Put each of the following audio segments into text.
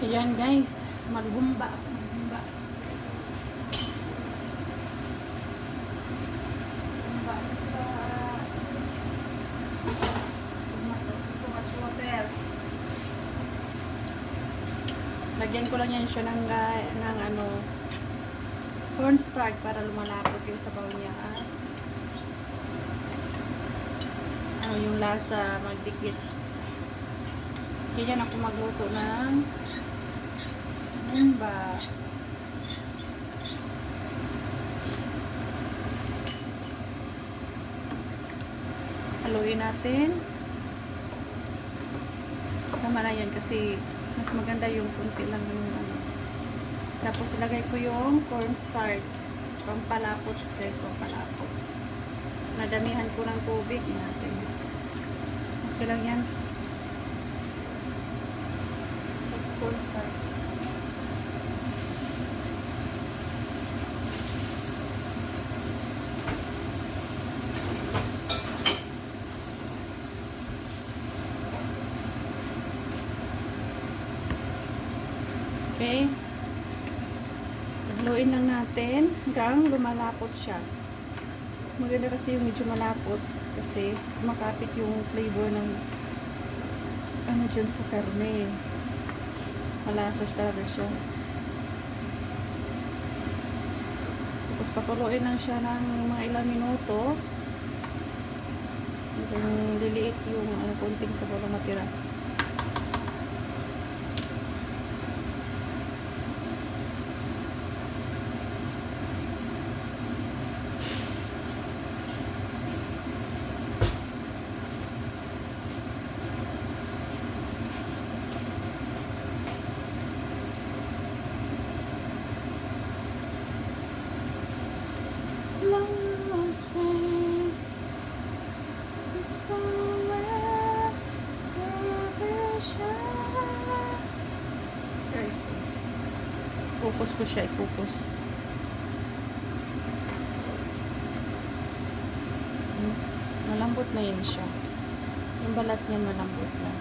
Ayan guys, maghumba ako, maghumba. Humba sa too much water. Lagyan ko lang yan siya ng ano, cornstarch para lumalapot yung sabaw niya. Ano yung lasa magdikit. Ganyan ako magluto ng humba. Haluin natin. Tama na yan kasi mas maganda yung kunti lang yung ano. Tapos ilagay ko yung cornstarch. Pampalapot guys, pampalapot. Nadamihan ko ng tubig natin. Okay lang yan. Next cornstarch. Okay. Haluin lang natin hanggang lumalapot siya. Maganda kasi yung medyo malapot kasi makapit yung flavor ng ano dyan sa karne. Malasas talaga siya. Tapos pakuluin lang siya ng mga ilang minuto. Hanggang liliit yung ano, kunting sabaw na matira. Lost friend is somewhere guys, focus ko siya, i-focus. Malambot na yan siya. Yung balat niya malambot na.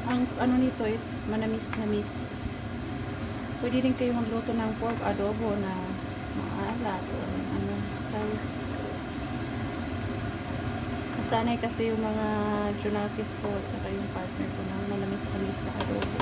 Ang ano nito is manamis-namis. Pwede rin kayo magluto ng pork adobo na maalat o ano style. Nasanay kasi yung mga junakis ko at saka yung partner ko ng manamis-namis na adobo.